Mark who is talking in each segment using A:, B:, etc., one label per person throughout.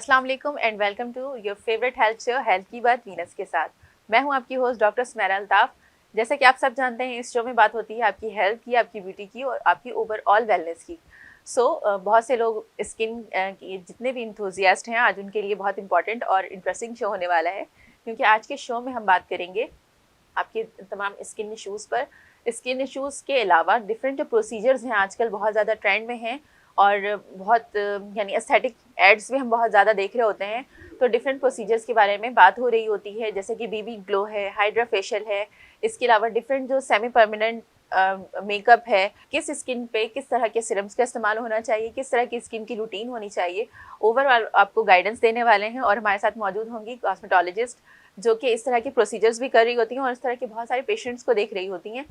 A: अस्सलाम वालेकुम and welcome to your favourite health show health की बात वीनस के साथ। मैं हूं आपकी होस्ट डॉक्टर सुमेरा अल्ताफ। जैसा कि आप सब जानते हैं, इस शो में बात होती है आपकी हेल्थ की, आपकी ब्यूटी की और आपकी ओवरऑल वेलनेस की। बहुत से लोग स्किन की जितने भी इंथुजियास्ट हैं, आज उनके लिए बहुत इंपॉर्टेंट और इंटरेस्टिंग शो होने वाला है, क्योंकि आज के शो में हम बात करेंगे आपके तमाम स्किन इश्यूज़ पर। स्किन इश्यूज़ के अलावा डिफरेंट जो प्रोसीजर्स हैं आजकल बहुत ज़्यादा ट्रेंड में हैं और बहुत यानी एस्थेटिक एड्स भी हम बहुत ज़्यादा देख रहे होते हैं। तो डिफरेंट प्रोसीजर्स के बारे में बात हो रही होती है, जैसे कि बीबी ग्लो है, हाइड्रा फेशियल है। इसके अलावा डिफरेंट जो सेमी परमानेंट मेकअप है, किस स्किन पे किस तरह के सिरम्स का इस्तेमाल होना चाहिए, किस तरह की स्किन की रूटीन होनी चाहिए, ओवरऑल आपको गाइडेंस देने वाले हैं। और हमारे साथ मौजूद होंगी कॉस्मेटोलॉजिस्ट, जो कि इस तरह की प्रोसीजर्स भी कर रही होती हैं और इस तरह के बहुत सारे पेशेंट्स को देख रही होती हैं।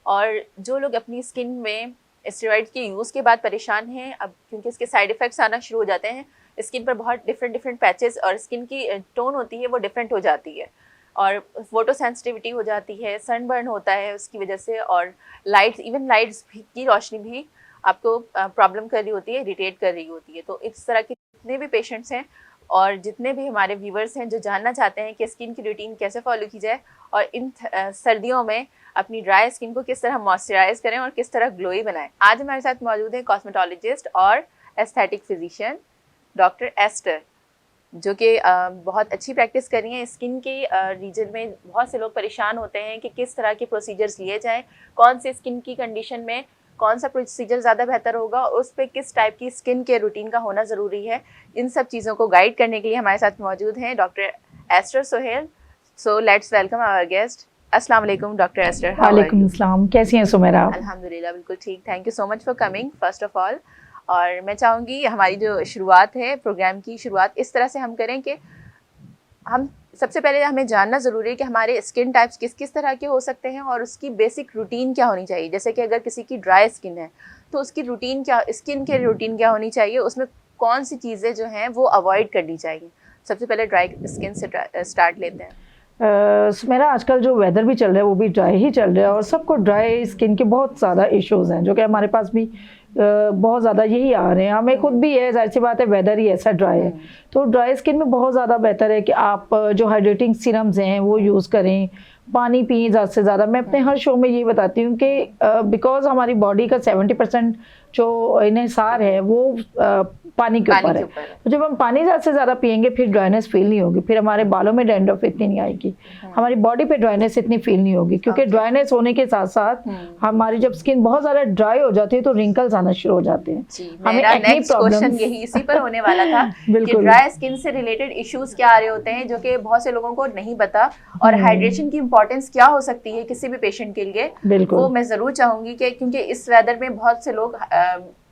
A: और जो लोग अपनी स्किन में स्टेरॉइड के यूज़ के बाद परेशान हैं, अब क्योंकि इसके साइड इफ़ेक्ट्स आना शुरू हो जाते हैं, स्किन पर बहुत डिफरेंट पैचेस और स्किन की टोन होती है वो डिफरेंट हो जाती है और फोटो सेंसिटिविटी हो जाती है, सनबर्न होता है उसकी वजह से, और लाइट्स, इवन लाइट्स की रोशनी भी आपको प्रॉब्लम कर रही होती है, इरिटेट कर रही होती है। तो इस तरह के जितने भी पेशेंट्स हैं और जितने भी हमारे व्यूवर्स हैं जो जानना चाहते हैं कि स्किन की रूटीन कैसे फॉलो की जाए और इन सर्दियों में अपनी ड्राई स्किन को किस तरह मॉइस्चराइज करें और किस तरह ग्लोई बनाएं, आज हमारे साथ मौजूद है कॉस्मेटोलॉजिस्ट और एस्थेटिक फिजिशियन डॉक्टर एस्टर, जो कि बहुत अच्छी प्रैक्टिस कर रही हैं। स्किन के रीजन में बहुत से लोग परेशान होते हैं कि किस तरह के प्रोसीजर्स लिए जाएं, कौन से स्किन की कंडीशन में कौन सा प्रोसीजर ज़्यादा बेहतर होगा और उस पर किस टाइप की स्किन केयर रूटीन का होना ज़रूरी है। इन सब चीज़ों को गाइड करने के लिए हमारे साथ मौजूद हैं doctor Aster Sohail. So let's welcome our guest. अस्सलाम वालेकुम डॉक्टर एस्टर।
B: वालेकुम अस्सलाम, कैसी हैं सुमेरा?
A: अल्हम्दुलिल्लाह बिल्कुल ठीक। Thank you so much for coming first of all. और मैं चाहूँगी हमारी जो शुरुआत है प्रोग्राम की, शुरुआत इस तरह से हम करें कि हम सबसे पहले हमें जानना ज़रूरी है कि हमारे स्किन टाइप्स किस किस तरह के हो सकते हैं और उसकी बेसिक रूटीन क्या होनी चाहिए। जैसे कि अगर किसी की ड्राई स्किन है तो उसकी रूटीन क्या, स्किन केयर रूटीन क्या होनी चाहिए, उसमें कौन सी चीज़ें जो हैं वो अवॉइड करनी चाहिए। सबसे पहले ड्राई स्किन से स्टार्ट लेते हैं।
B: मेरा आजकल जो वेदर भी चल रहा है वो भी ड्राई ही चल रहा है और सबको ड्राई स्किन के बहुत ज़्यादा इश्यूज़ हैं, जो कि हमारे पास भी बहुत ज़्यादा यही आ रहे हैं। हमें खुद भी है, जाहिर सी बात है, वेदर ही ऐसा ड्राई है। तो ड्राई स्किन में बहुत ज़्यादा बेहतर है कि आप जो हाइड्रेटिंग सीरम्स हैं वो यूज़ करें, पानी पिए ज़्यादा से ज़्यादा। मैं अपने हर शो में ये बताती हूँ कि बिकॉज हमारी बॉडी का 70% जो इन्हिसार है वो पानी के ऊपर है। तो जब हम पानी ज़्यादा से ज़्यादा पियेंगे फिर ड्राइनेस फील नहीं होगी, फिर हमारे बालों में डैंड्रफ इतनी नहीं आएगी, हमारी बॉडी पे ड्राइनेस इतनी फील नहीं होगी, क्योंकि ड्राइनेस होने के साथ साथ हमारी जब स्किन बहुत ज़्यादा ड्राई हो जाती है तो रिंकल्स आना शुरू हो जाते हैं।
A: हमें नेक्स्ट क्वेश्चन यही इसी पर होने वाला था कि ड्राई स्किन से रिलेटेड इश्यूज क्या आ रहे होते हैं, जो कि बहुत से लोगों को नहीं पता, और हाइड्रेशन की इंपॉर्टेंस क्या हो सकती है किसी भी पेशेंट के लिए, वो मैं ज़रूर चाहूँगी कि क्योंकि इस वेदर में बहुत से लोग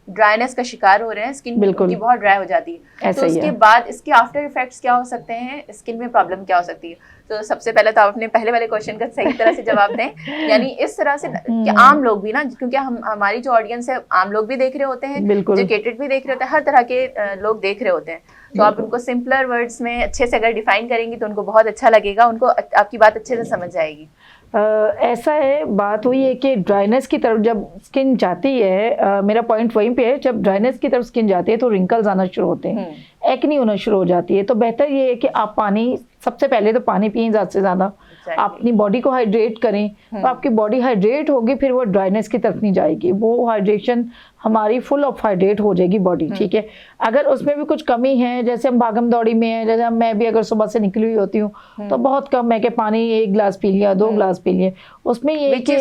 A: ड्राइनेस का शिकार हो रहे हैं, स्किन की बहुत ड्राई हो जाती है। तो उसके बाद इसके आफ्टर इफेक्ट्स क्या हो सकते हैं, स्किन में प्रॉब्लम क्या हो सकती है। तो सबसे पहले तो आप अपने पहले वाले क्वेश्चन का सही तरह से जवाब दें, यानी इस तरह से कि आम लोग भी ना, क्योंकि हमारी जो ऑडियंस है आम लोग भी देख रहे होते हैं, एजुकेटेड भी देख रहे होते हैं, हर तरह के लोग देख रहे होते हैं। तो आप उनको सिंपलर वर्ड्स में अच्छे से अगर डिफाइन करेंगी तो उनको बहुत अच्छा लगेगा, उनको आपकी बात अच्छे से समझ जाएगी।
B: ऐसा है, बात हुई है कि ड्राइनेस की तरफ जब स्किन जाती है, मेरा पॉइंट वहीं पे है, जब ड्राइनेस की तरफ स्किन जाती है तो रिंकल्स आना शुरू होते हैं, एक्नी होना शुरू हो जाती है। तो बेहतर ये है कि आप पानी, सबसे पहले तो पानी पिए ज़्यादा से ज़्यादा, आप अपनी बॉडी को हाइड्रेट करें। तो आपकी बॉडी हाइड्रेट होगी फिर वो ड्राइनेस की तरफ नहीं जाएगी, वो हाइड्रेशन हमारी फुल ऑफ हाइड्रेट हो जाएगी बॉडी, ठीक है। अगर उसमें भी कुछ कमी है, जैसे हम भागम दौड़ी में है, जैसे मैं भी अगर सुबह से निकली हुई होती हूँ तो बहुत कम है कि पानी 1 गिलास पी लिया, 2 गिलास पी लिए, उसमें ये कि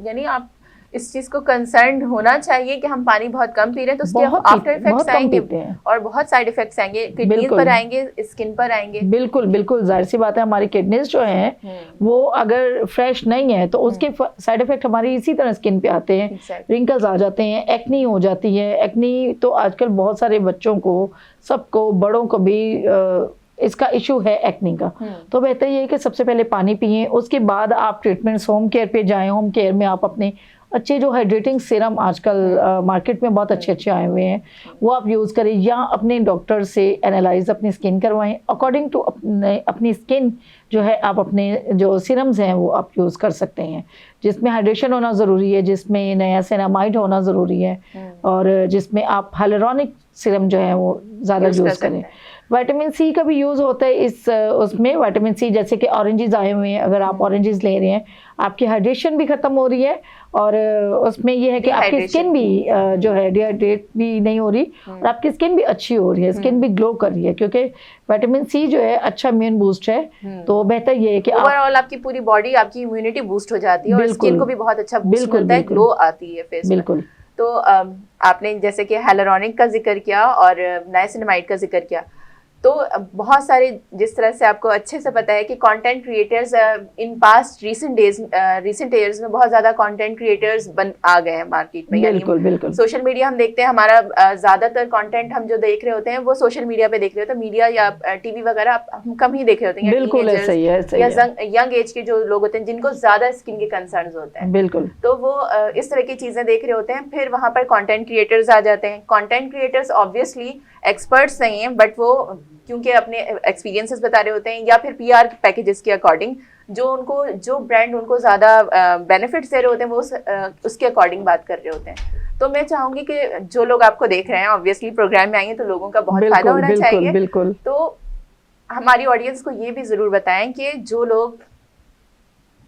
A: यानी आप इस चीज को कंसर्न होना चाहिए कि हम पानी बहुत कम पी रहे हैं तो उसके आफ्टर इफेक्ट्स आएंगे और बहुत साइड इफेक्ट्स आएंगे, किडनीज पर आएंगे, स्किन पर आएंगे।
B: बिल्कुल बिल्कुल, जाहिर सी बात है, हमारी किडनीज जो हैं वो अगर फ्रेश नहीं है तो उसके साइड इफेक्ट हमारी इसी तरह स्किन पे आते हैं, रिंकल्स आ जाते हैं, एक्नी हो जाती है। एक्नी तो आजकल बहुत सारे बच्चों को, सबको, बड़ों को भी इसका इशू है एक्नी का। तो बेहतर ये है कि सबसे पहले पानी पिए, उसके बाद आप ट्रीटमेंट्स होम केयर पे जाएं। होम केयर में आप अपने अच्छे जो हाइड्रेटिंग सीरम आजकल मार्केट में बहुत अच्छे आए हुए हैं वो आप यूज़ करें, या अपने डॉक्टर से एनालाइज अपनी स्किन करवाएं। अकॉर्डिंग टू अपनी स्किन जो है आप अपने जो सीरम्स हैं वो आप यूज़ कर सकते हैं, जिसमें हाइड्रेशन होना ज़रूरी है, जिसमें नियासिनामाइड होना ज़रूरी है, और जिसमें आप हाइलुरोनिक सीरम जो है वो ज़्यादा यूज़ करें। विटामिन सी का भी यूज़ होता है इस उसमें। विटामिन सी जैसे कि ऑरेंजेस आए हुए हैं, अगर आप ऑरेंजेस ले रहे हैं आपकी हाइड्रेशन भी ख़त्म हो रही है, और उसमें ये है कि आपकी स्किन भी जो है डिहाइड्रेट भी नहीं हो रही, और आपकी स्किन भी अच्छी हो रही है, स्किन भी ग्लो कर रही है, क्योंकि विटामिन सी जो है अच्छा इम्यून बूस्ट है। तो बेहतर ये है कि
A: ओवरऑल आपकी पूरी बॉडी, आपकी इम्यूनिटी बूस्ट हो जाती है और स्किन को भी बहुत अच्छा बूस्ट मिलता है, ग्लो आती है फेस में।
B: बिल्कुल।
A: तो आपने जैसे कि हाइलुरोनिक का जिक्र किया और नाइसिनामाइड का जिक्र किया, तो बहुत सारे, जिस तरह से आपको अच्छे से पता है कि content creators in past recent years में बहुत ज़्यादा कंटेंट क्रिएटर्स आ गए हैं मार्केट में।
B: बिल्कुल बिल्कुल।
A: सोशल मीडिया हम देखते हैं, हमारा ज़्यादातर कंटेंट हम जो देख रहे होते हैं वो सोशल मीडिया पे देख रहे होते हैं, मीडिया या टीवी वगैरह हम कम ही देख रहे होते हैं,
B: बिल्कुल ऐसा ही है,
A: या यंग एज के जो लोग होते हैं जिनको ज़्यादा स्किन के कंसर्न्स होते हैं,
B: बिल्कुल,
A: तो वो इस तरह की चीज़ें देख रहे होते हैं। फिर वहाँ पर कंटेंट क्रिएटर्स आ जाते हैं। कंटेंट क्रिएटर्स ऑब्वियसली एक्सपर्ट्स नहीं हैं, बट वो क्योंकि अपने एक्सपीरियंसेस बता रहे होते हैं या फिर पीआर पैकेजेस के अकॉर्डिंग जो ब्रांड उनको ज़्यादा बेनिफिट्स दे रहे होते हैं वो उसके अकॉर्डिंग बात कर रहे होते हैं। तो मैं चाहूँगी कि जो लोग आपको देख रहे हैं, ऑब्वियसली प्रोग्राम में आएंगे तो लोगों का बहुत फायदा होना चाहिए।
B: बिल्कुल।
A: तो हमारी ऑडियंस को ये भी ज़रूर बताएं कि जो लोग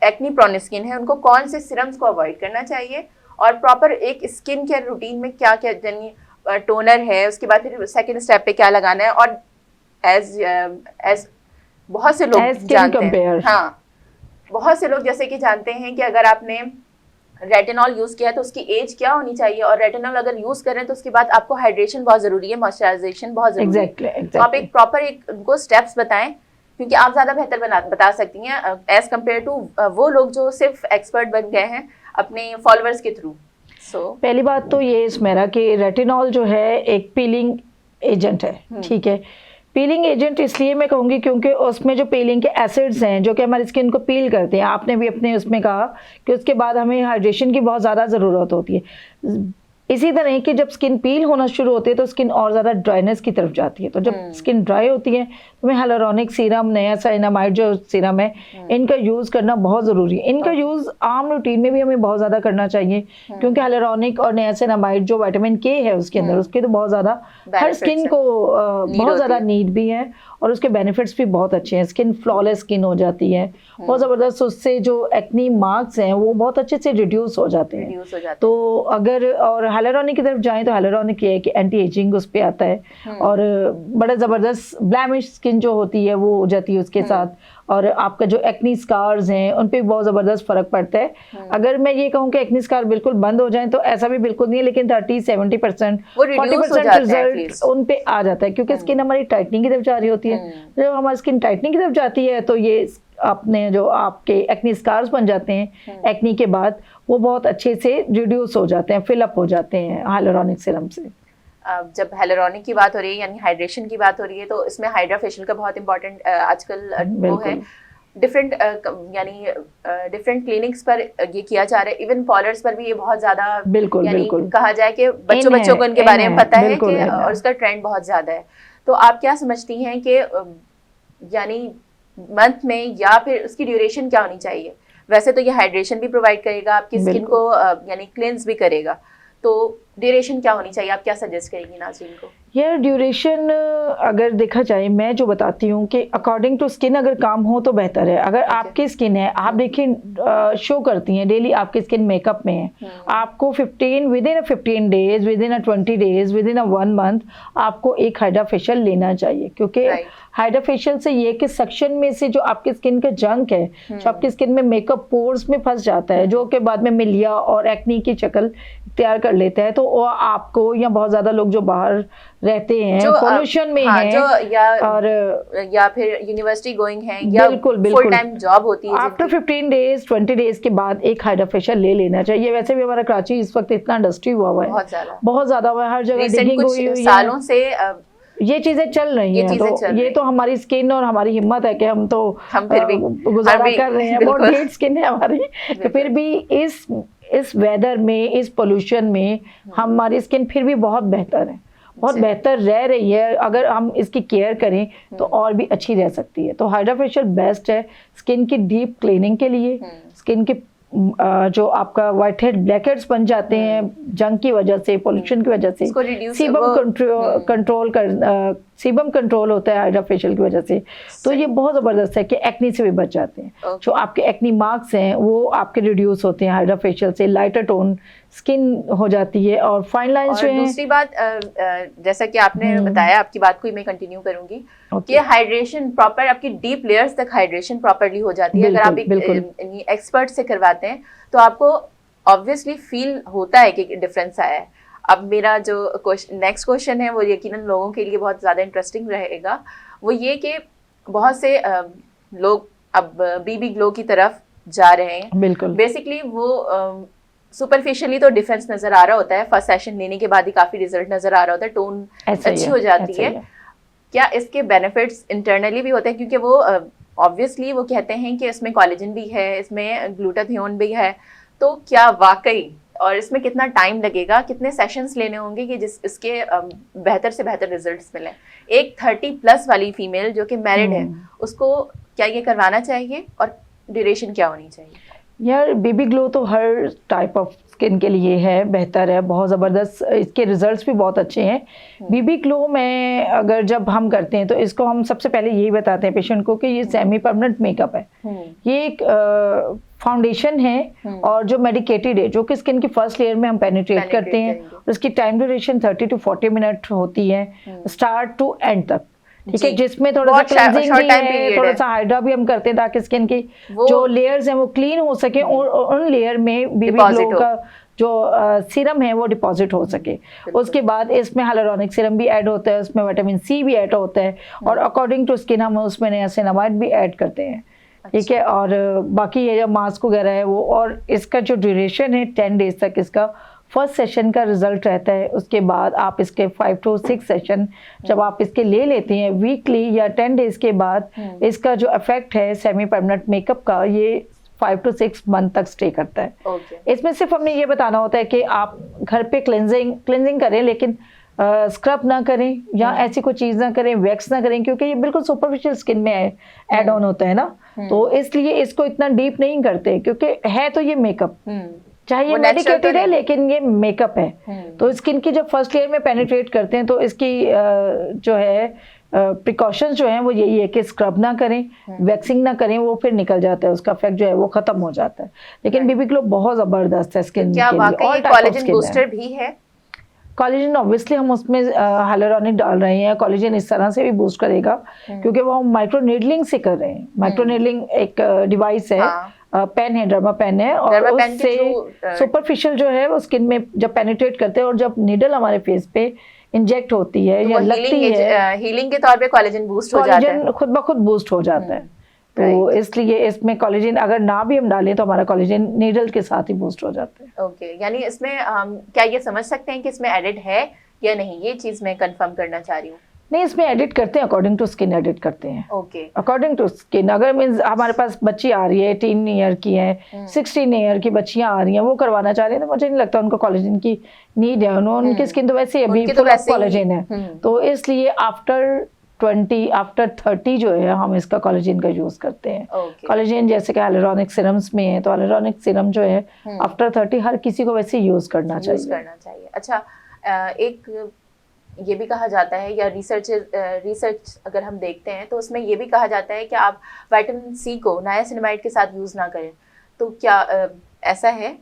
A: एक्नी प्रोन स्किन है उनको कौन से सिरम्स को अवॉइड करना चाहिए, और प्रॉपर एक स्किन केयर रूटीन में क्या क्या, यानी टोनर है, उसके बाद फिर सेकंड स्टेप पे क्या लगाना है। और एज बहुत से लोग जानते हैं, हाँ, बहुत से लोग जैसे कि जानते हैं कि अगर आपने रेटिनॉल यूज किया है तो उसकी एज क्या होनी चाहिए, और रेटिनॉल अगर यूज करें तो उसके बाद आपको हाइड्रेशन बहुत जरूरी है, मॉइस्चराइजेशन बहुत जरूरी है। तो आप एक प्रॉपर उनको स्टेप्स बताएं, क्योंकि आप ज्यादा बेहतर बता सकती हैं एज कम्पेयर टू वो लोग जो सिर्फ एक्सपर्ट बन गए हैं अपने फॉलोअर्स के थ्रू।
B: पहली बात तो ये स्मेरा कि रेटिनॉल जो है एक पीलिंग एजेंट है, ठीक है। पीलिंग एजेंट इसलिए मैं कहूँगी क्योंकि उसमें जो पीलिंग के एसिड्स हैं जो कि हमारी स्किन को पील करते हैं, आपने भी अपने उसमें कहा कि उसके बाद हमें हाइड्रेशन की बहुत ज़्यादा ज़रूरत होती है। इसी तरह कि जब स्किन पील होना शुरू होती है तो स्किन और ज़्यादा ड्राइनेस की तरफ जाती है। तो जब स्किन ड्राई होती है तो हमें हाइलुरोनिक सीरम, नाइसिनामाइड जो सीरम है, इनका यूज़ करना बहुत ज़रूरी है। इनका यूज़ आम रूटीन में भी हमें बहुत ज़्यादा करना चाहिए, क्योंकि हाइलुरोनिक और नाइसिनामाइड जो विटामिन के है उसके अंदर, उसके तो बहुत ज़्यादा हर स्किन को बहुत ज़्यादा नीड भी है, और उसके बेनिफिट्स भी बहुत अच्छे हैं। स्किन फ्लॉलेस स्किन हो जाती है बहुत ज़बरदस्त, उससे जो एक्नी मार्क्स हैं वो बहुत अच्छे से रिड्यूस हो जाते हैं। तो अगर और हाइलुरोनिक की तरफ जाएं तो हाइलुरोनिक ये है कि एंटी एजिंग उस पर आता है, और बड़ा ज़बरदस्त ब्लैमिश स्किन जो होती है वो हो जाती है उसके साथ, और आपका जो एक्नी स्कार्स हैं उन पे बहुत ज़बरदस्त फ़र्क पड़ता है। अगर मैं ये कहूँ कि एक्नी स्कार बिल्कुल बंद हो जाएं तो ऐसा भी बिल्कुल नहीं है, लेकिन 30-70% 40% रिजल्ट उन पे आ जाता है, क्योंकि स्किन हमारी टाइटनिंग की तरफ जा रही होती है। जब हमारी स्किन टाइटनिंग की तरफ जाती है तो ये आपने जो आपके एक्नी स्कार्स बन जाते हैं एक्नी के बाद, वो बहुत अच्छे से रिड्यूस हो जाते हैं, फिलअप हो जाते हैं हाइलुरोनिक सीरम से।
A: जब हाइलुरोनिक की बात हो रही है यानी हाइड्रेशन की बात हो रही है, तो इसमें हाइड्रा फेशियल का बहुत इंपॉर्टेंट आजकल वो है। डिफरेंट यानी डिफरेंट क्लिनिक्स पर ये किया जा रहा है, इवन पार्लर्स पर भी ये बहुत ज्यादा यानी कहा जाए कि बच्चों को इनके बारे में पता है कि और इसका ट्रेंड बहुत ज्यादा है। तो आप क्या समझती हैं कि यानी मंथ में या फिर उसकी ड्यूरेशन क्या होनी चाहिए? वैसे तो ये हाइड्रेशन भी प्रोवाइड करेगा, आपकी स्किन को यानी क्लेंस भी करेगा, तो ड्यूरेशन क्या होनी चाहिए? आप क्या सजेस्ट करेंगी नाज़रीन को?
B: यार ड्यूरेशन अगर देखा जाए, मैं जो बताती हूँ कि अकॉर्डिंग टू स्किन अगर काम हो तो बेहतर है। अगर आपकी स्किन है, आप देखिए शो करती हैं डेली आपकी स्किन मेकअप में है, आपको 15 within 15 days, within 20 days, within 1 month आपको एक हाइड्रा फेशियल लेना चाहिए, क्योंकि हाइड्रा फेशियल से ये कि सक्शन में से जो आपकी स्किन का जंक है जो आपकी स्किन में मेकअप पोर्स में फंस जाता है, जो कि बाद में मिलिया और एक्नी की शक्ल तैयार कर लेता है, तो वो आपको, या बहुत ज्यादा लोग जो बाहर रहते हैं, पोल्यूशन में हैं,
A: या फिर यूनिवर्सिटी गोइंग हैं, या फुल टाइम जॉब होती है,
B: आफ्टर 15 डेज 20 डेज के बाद एक हाइड्रा फेशियल ले लेना चाहिए। वैसे भी हमारा कराची इस वक्त इतना इंडस्ट्री हुआ है, बहुत ज्यादा हुआ है, हर जगह डिगिंग हुई हुई है,
A: सालों से
B: ये चीजें चल रही हैं। तो ये तो हमारी स्किन और हमारी हिम्मत है कि हम
A: फिर भी
B: गुजारा कर रहे हैं, बहुत ढीठ स्किन है हमारी, तो फिर भी इस वेदर में, इस पोल्यूशन में हमारी स्किन फिर भी बहुत बेहतर है, बहुत बेहतर रह रही है। अगर हम इसकी केयर करें तो और भी अच्छी रह सकती है। तो हाइड्रा फेशियल बेस्ट है स्किन की डीप क्लीनिंग के लिए, स्किन की जो आपका व्हाइट हेड ब्लैक हेड्स बन जाते हैं जंग की वजह से, पोल्यूशन की वजह से, सीबम कंट्रोल होता है हाइड्रा फेशियल की वजह से, तो ये बहुत ज़बरदस्त है कि एक्नी से भी बच जाते हैं। जो आपके एक्नी मार्क्स हैं वो आपके रिड्यूस होते हैं हाइड्रा फेशियल से, लाइटर टोन स्किन हो जाती है और फाइन लाइंस जो हैं।
A: दूसरी बात जैसा कि आपने बताया, आपकी बात को मैं कंटिन्यू करूंगी कि हाइड्रेशन प्रॉपर, आपकी डीप लेयर्स तक हाइड्रेशन प्रॉपरली हो जाती है। अगर आप एक एक्सपर्ट से करवाते हैं तो आपको ऑब्वियसली फील होता है कि डिफरेंस आया है। अब मेरा जो नेक्स्ट क्वेश्चन है वो यकीनन लोगों के लिए बहुत ज़्यादा इंटरेस्टिंग रहेगा, वो ये कि बहुत से लोग अब बीबी ग्लो की तरफ जा रहे हैं।
B: बिल्कुल,
A: बेसिकली वो सुपरफिशियली तो डिफरेंस नजर आ रहा होता है, फर्स्ट सेशन लेने के बाद ही काफी रिजल्ट नजर आ रहा होता है, टोन अच्छी हो जाती है। क्या इसके बेनिफिट्स इंटरनली भी होते हैं? क्योंकि वो ऑब्वियसली वो कहते हैं कि इसमें कोलेजन भी है, इसमें ग्लूटाथियोन भी है, तो क्या वाकई, और इसमें कितना टाइम लगेगा, कितने सेशंस लेने होंगे कि जिस इसके बेहतर से बेहतर रिजल्ट्स मिलें? एक 30+ वाली फीमेल जो कि मैरिड है, उसको क्या ये करवाना चाहिए और ड्यूरेशन क्या होनी चाहिए?
B: यार बेबी ग्लो तो हर टाइप ऑफ स्किन के लिए है, बेहतर है, बहुत ज़बरदस्त, इसके रिजल्ट्स भी बहुत अच्छे हैं। बेबी ग्लो में अगर जब हम करते हैं तो इसको हम सबसे पहले यही बताते हैं पेशेंट को कि ये सेमी परमानेंट मेकअप है, ये एक फाउंडेशन है और जो मेडिकेटेड है, जो कि स्किन की फर्स्ट लेयर में हम पेनिट्रेट करते हैं। उसकी टाइम ड्यूरेशन 30 to 40 मिनट होती है, स्टार्ट टू एंड तक, ठीक है, जिसमें थोड़ा सा क्लींजिंग भी है, थोड़ा सा हाइड्रा भी हम करते हैं ताकि स्किन की जो लेयर्स हैं वो क्लीन हो सके और उन लेयर में बेबी ग्लो का जो सीरम है वो डिपॉजिट हो सके। उसके बाद इसमें हाइलुरोनिक सीरम भी ऐड होता है, उसमें विटामिन सी भी ऐड होता है और अकॉर्डिंग टू स्किन हम उसमें नियासिनामाइड भी ऐड करते हैं, ठीक है। और बाकी ये जो मास्क वगैरह है वो, और इसका जो ड्यूरेशन है 10 डेज तक इसका फर्स्ट सेशन का रिजल्ट रहता है। उसके बाद आप इसके 5 to 6 सेशन जब आप इसके ले लेते हैं वीकली या 10 डेज के बाद, इसका जो इफेक्ट है सेमी परमानेंट मेकअप का, ये 5 to 6 मंथ तक स्टे करता है। इसमें सिर्फ हमने ये बताना होता है कि आप घर पे क्लेंजिंग करें, लेकिन स्क्रब ना करें या ऐसी कोई चीज़ ना करें, वैक्स ना करें, क्योंकि ये बिल्कुल सुपरफिशियल स्किन में ऐड ऑन होता है ना, तो इसलिए इसको इतना डीप नहीं करते, क्योंकि है तो ये मेकअप, चाहे ये मेडिकेटेड है लेकिन ये मेकअप है। तो स्किन की जब फर्स्ट लेयर में पेनिट्रेट करते हैं तो इसकी जो है प्रिकॉशंस जो हैं वो यही है कि स्क्रब ना करें, वैक्सिंग ना करें, वो फिर निकल जाता है, उसका इफेक्ट जो है वो खत्म हो जाता है। लेकिन बेबी ग्लो बहुत जबरदस्त है स्किन के लिए।
A: और कोलेजन बूस्टर भी है?
B: कोलेजन ऑब्वियसली हम उसमें हाइलुरोनिक डाल रहे हैं, कोलेजन इस तरह से भी बूस्ट करेगा क्योंकि वो हम माइक्रो नीडलिंग से कर रहे हैं। माइक्रो नीडलिंग एक डिवाइस है, पेन है, डर्मा पेन है, और उससे सुपरफिशियल जो है वो स्किन में जब पेनिट्रेट करते हैं और जब नीडल हमारे फेस पे इंजेक्ट होती है या लगती है,
A: हीलिंग के तौर पे कोलेजन बूस्ट हो जाता है,
B: खुद ब खुद बूस्ट हो जाता है। तो इसलिए इसमें कोलेजन अगर ना भी हम डालें तो हमारा कोलेजन नीडल के साथ ही बूस्ट हो जाता है।
A: ओके, यानी इसमें क्या ये समझ सकते हैं कि इसमें एडिड है या नहीं? ये चीज मैं कंफर्म करना चाह रही हूँ।
B: नहीं, इसमें एडिट करते हैं, अकॉर्डिंग टू स्किन एडिट करते हैं।
A: Okay,
B: according to skin. अगर मीन्स हमारे पास बच्ची आ रही है 18 ईयर की है, 16 ईयर की बच्चियां आ रही हैं, वो करवाना चाह रही हैं, तो मुझे नहीं लगता उनको कोलेजन की नीड है। उनकी स्किन तो वैसे ही अभी फुल ऑफ कोलेजन है, तो इसलिए आफ्टर 30 जो है हम इसका कोलेजन का यूज करते हैं। कोलेजन जैसे कि हाइलुरोनिक सीरम्स में है, तो हाइलुरोनिक सीरम जो है आफ्टर 30 हर किसी को वैसे यूज करना चाहिए।
A: अच्छा, एक ये भी कहा जाता है, या रिसर्च अगर हम देखते हैं तो उसमें ये भी कहा जाता है कि आप विटामिन सी को नायासिनामाइड के साथ यूज ना करें, तो क्या ऐसा है?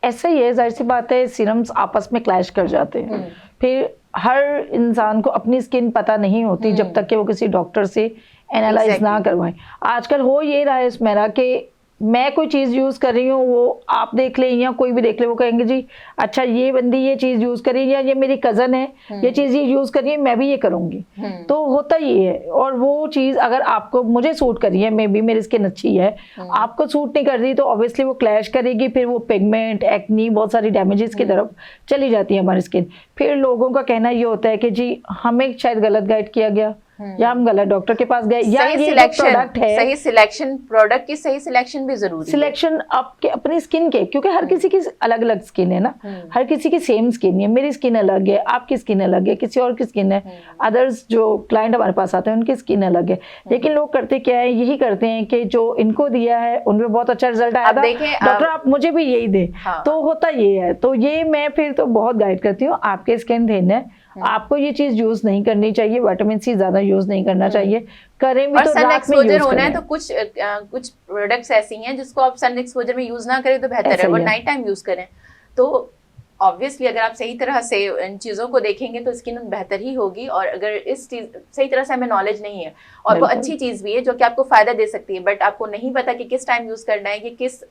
B: ऐसा ही है, जाहिर सी बात है, सीरम्स आपस में क्लैश कर जाते हैं। फिर हर इंसान को अपनी स्किन पता नहीं होती जब तक कि वो किसी डॉक्टर से एनालाइज ना करवाएं। आजकल हो ये रहा है इसमें कि मैं कोई चीज़ यूज़ कर रही हूँ, वो आप देख लें या कोई भी देख ले, वो कहेंगे जी अच्छा ये बंदी ये चीज़ यूज़ करी, या ये मेरी कज़न है ये चीज़ ये यूज़ करी है, मैं भी ये करूँगी। तो होता ये है, और वो चीज़ अगर आपको मुझे सूट करी है, मे बी मेरी स्किन अच्छी है, आपको सूट नहीं कर रही, तो ऑब्वियसली वो क्लैश करेगी, फिर वो पिगमेंट, एक्नी, बहुत सारी डैमेजेस की तरफ चली जाती है हमारी स्किन। फिर लोगों का कहना ये होता है कि जी हमें शायद गलत गाइड किया गया, या हम गलत डॉक्टर के पास गए, या ये प्रोडक्ट है,
A: सही सिलेक्शन, प्रोडक्ट की सही सिलेक्शन भी जरूरी है।
B: सिलेक्शन आपके अपनी स्किन के, क्योंकि हर किसी की अलग अलग स्किन है ना, हर किसी की सेम स्किन है। मेरी स्किन अलग है, आपकी स्किन अलग है, किसी और की स्किन है, अदर्स जो क्लाइंट हमारे पास आते हैं उनकी स्किन अलग है। लेकिन लोग करते क्या है, यही करते हैं कि जो इनको दिया है उनमें बहुत अच्छा रिजल्ट आया था, डॉक्टर आप मुझे भी यही दे। तो होता ये है, तो ये मैं फिर तो बहुत गाइड करती हूँ, आपके स्किन थिन है, आपको ये चीज यूज नहीं करनी चाहिए, विटामिन सी ज्यादा यूज नहीं करना चाहिए, करें भी तो रात में यूज
A: होना है। तो कुछ प्रोडक्ट्स ऐसी हैं जिसको आप सन एक्सपोजर में यूज ना करें तो बेहतर है, वो नाइट टाइम यूज करें। तो ऑब्वियसली अगर आप सही तरह से इन चीज़ों को देखेंगे तो स्किन बेहतर ही होगी। और अगर इस चीज़ सही तरह से हमें नॉलेज नहीं है, और वो अच्छी चीज़ भी है जो कि आपको फायदा दे सकती है, बट आपको नहीं पता कि किस टाइम यूज करना है, कि किस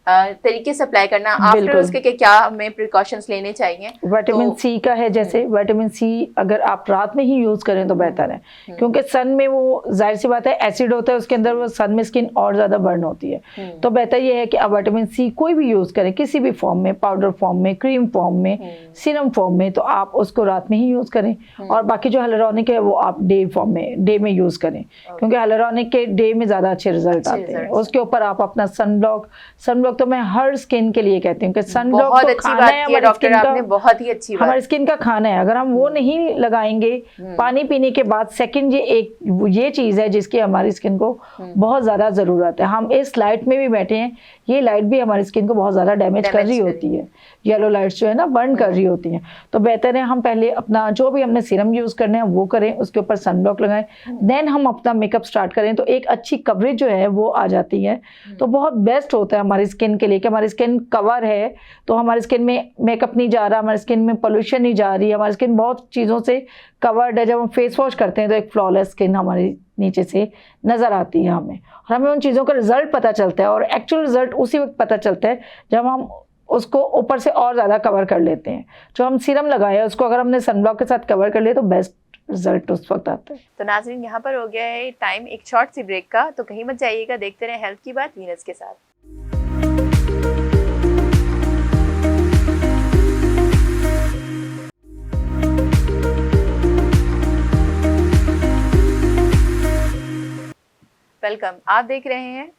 A: तरीके से अप्लाई करना, आफ्टर उसके के क्या हमें प्रिकॉशंस लेने चाहिए।
B: विटामिन सी का है, जैसे विटामिन सी अगर आप रात में ही यूज करें तो बेहतर है, क्योंकि सन में वो जाहिर सी बात है एसिड होता है उसके अंदर, वो सन में स्किन और ज्यादा बर्न होती है। तो बेहतर ये है कि आप विटामिन सी कोई भी यूज करें, किसी भी फॉर्म में, पाउडर फॉर्म में, क्रीम फॉर्म में, सीरम फॉर्म में, तो आप उसको रात में ही यूज करें। और बाकी जो हाइलुरोनिक है वो आप डे फॉर्म में, डे में यूज करें, क्योंकि हाइलुरोनिक के डे में ज्यादा अच्छे रिजल्ट आते हैं। उसके ऊपर आप अपना सनब्लॉक तो मैं हर स्किन के लिए कहती हूँ कि सनब्लॉक तो खाना है हमारी स्किन का,
A: बहुत ही अच्छी बात,
B: हमारी स्किन का खाना है। अगर हम वो नहीं लगाएंगे पानी पीने के बाद, सेकंड ये चीज है जिसकी हमारी स्किन को बहुत ज्यादा जरूरत है। हम इस लाइट में भी बैठे हैं, ये लाइट भी हमारी स्किन को बहुत ज्यादा डैमेज कर रही होती है, येलो लाइट्स जो है ना बर्न कर रही होती हैं। तो बेहतर है हम पहले अपना जो भी हमने सीरम यूज करना है वो करें, उसके ऊपर सनब्लॉक लगाएं, देन हम अपना मेकअप स्टार्ट करें, तो एक अच्छी कवरेज जो है वो आ जाती है। तो बहुत बेस्ट होता है हमारी स्किन के लिए कि हमारी स्किन कवर है, तो हमारी स्किन में मेकअप नहीं जा रहा, हमारी स्किन में पोल्यूशन नहीं जा रही, हमारी स्किन बहुत चीज़ों से कवर्ड है। जब हम फेस वॉश करते हैं तो एक फ्लॉलेस स्किन हमारी नीचे से नज़र आती है हमें, और हमें उन चीज़ों का रिजल्ट पता चलता है, और एक्चुअल रिजल्ट उसी वक्त पता चलता है जब हम उसको ऊपर से और ज़्यादा कवर कर लेते हैं। जो हम सीरम लगाए उसको अगर हमने सनब्लॉक के साथ कवर कर लिया तो बेस्ट रिजल्ट उस वक्त आता है।
A: तो नाज़रीन, यहाँ पर हो गया है टाइम एक शॉर्ट सी ब्रेक का, तो कहीं मत जाइएगा, देखते रहे हेल्थ की बात वीनस के साथ। वेलकम, आप देख रहे हैं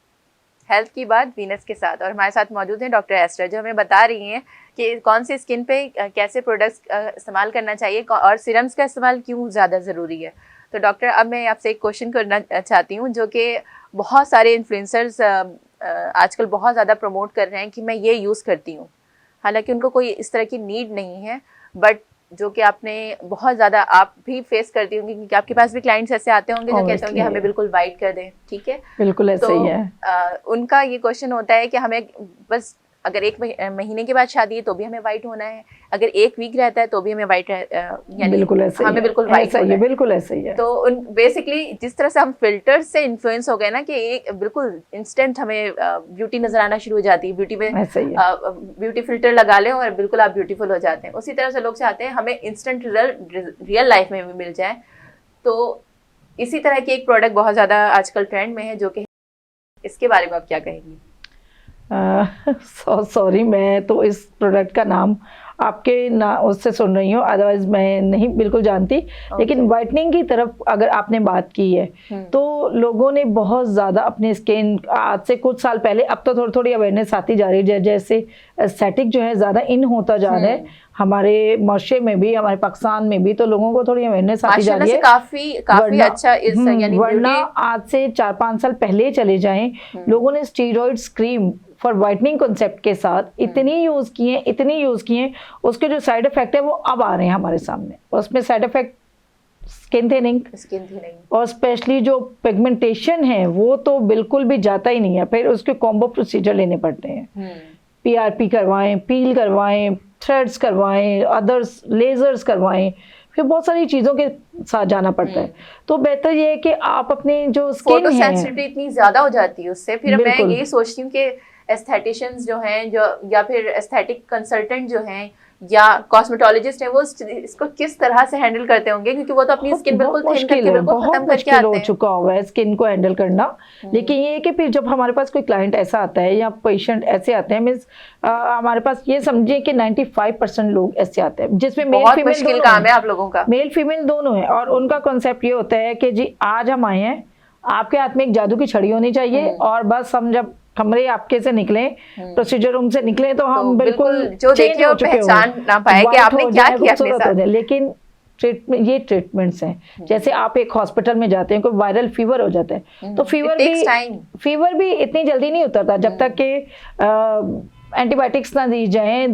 A: हेल्थ की बात वीनस के साथ, और हमारे साथ मौजूद हैं डॉक्टर एस्टर, जो हमें बता रही हैं कि कौन सी स्किन पे कैसे प्रोडक्ट्स इस्तेमाल करना चाहिए और सीरम्स का इस्तेमाल क्यों ज़्यादा ज़रूरी है। तो डॉक्टर, अब मैं आपसे एक क्वेश्चन करना चाहती हूँ, जो कि बहुत सारे इन्फ्लुएंसर्स आजकल बहुत ज़्यादा प्रमोट कर रहे हैं कि मैं ये यूज़ करती हूँ, हालांकि उनको कोई इस तरह की नीड नहीं है, बट जो कि आपने बहुत ज़्यादा आप भी फेस करती होंगी, क्योंकि आपके पास भी क्लाइंट्स ऐसे आते होंगे जो कहते होंगे हमें बिल्कुल वाइट कर दें, ठीक है,
B: बिल्कुल ऐसा ही है।
A: उनका ये क्वेश्चन होता है कि हमें बस अगर एक महीने के बाद शादी है तो भी हमें वाइट होना है, अगर एक वीक रहता है तो भी हमें वाइट, यानी
B: बिल्कुल ऐसा
A: हमें बिल्कुल वाइट होना है,
B: बिल्कुल ऐसा ही है।
A: तो बेसिकली जिस तरह से हम फिल्टर से इन्फ्लुएंस हो गए ना कि एक बिल्कुल इंस्टेंट हमें ब्यूटी नजर आना शुरू हो जाती है, ब्यूटी में ब्यूटी फिल्टर लगा लें और बिल्कुल आप ब्यूटीफुल हो जाते हैं। उसी तरह से लोग चाहते हैं हमें इंस्टेंट रियल लाइफ में भी मिल जाए। तो इसी तरह की एक प्रोडक्ट बहुत ज़्यादा आजकल ट्रेंड में है, जो कि इसके बारे में आप क्या कहेंगी?
B: सॉरी, मैं तो इस प्रोडक्ट का नाम आपके ना उससे सुन रही हूँ, अदरवाइज मैं नहीं बिल्कुल जानती। लेकिन वाइटनिंग की तरफ अगर आपने बात की है तो लोगों ने बहुत ज़्यादा अपनी स्किन, आज से कुछ साल पहले, अब तो थोड़ी थोड़ी अवेयरनेस आती जा रही है, जैसे एस्थेटिक जो है ज़्यादा इन होता जा रहा है हमारे माशरे में भी, हमारे पाकिस्तान में भी, तो लोगों को थोड़ी अवेयरनेस आती जा रही है।
A: काफी अच्छा यानी
B: वरना आज से 4-5 साल पहले चले जाएं, लोगों ने steroids cream for whitening concept के साथ इतनी यूज़ किए, उसके जो साइड इफेक्ट है वो अब आ रहे हैं हमारे सामने। उसमें साइड इफेक्ट स्किन थिनिंग और स्पेशली जो पिगमेंटेशन है वो तो बिल्कुल भी जाता ही नहीं है। फिर उसके कॉम्बो प्रोसीजर लेने पड़ते हैं, PRP करवाएं, पील करवाएं, थ्रेड्स करवाएं, अदर्स लेजर्स करवाएं, फिर बहुत सारी चीज़ों के साथ जाना पड़ता है। तो बेहतर ये है कि आप अपनी जो स्किन है,
A: फोटो सेंसिटिविटी इतनी ज़्यादा हो जाती है उससे, फिर मैं यही सोचती हूँ कि एस्थेटिशियंस जो हैं जो या फिर एस्थेटिक कंसल्टेंट जो हैं या कॉस्मेटोलॉजिस्ट है वो इसको किस तरह से हैंडल करते होंगे, क्योंकि वो तो अपनी स्किन बिल्कुल थिन करके बिल्कुल खत्म करके आते हैं।
B: हो चुका हुआ है स्किन को हैंडल करना। लेकिन ये है कि फिर जब हमारे पास कोई क्लाइंट ऐसा आता है या पेशेंट ऐसे आते हैं, मींस हमारे पास ये समझिए कि 95% लोग ऐसे आते हैं जिसमें मेल फीमेल
A: मुश्किल काम है आप लोगों का,
B: मेल फीमेल दोनों है। और उनका कॉन्सेप्ट ये होता है कि जी आज हम आए हैं, आपके हाथ में एक जादू की छड़ी होनी चाहिए और बस हम जब कमरे आपके से निकले, प्रोसीजर रूम से निकले तो हम बिल्कुल
A: जो देखे हो पहचान ना पाए कि आपने क्या किया अपने साथ।
B: लेकिन ये ट्रीटमेंट्स हैं। जैसे आप एक हॉस्पिटल में जाते हैं, कोई वायरल फीवर हो जाता है तो फीवर भी इतनी जल्दी नहीं उतरता जब तक कि एंटीबायोटिक्स ना दी जाए।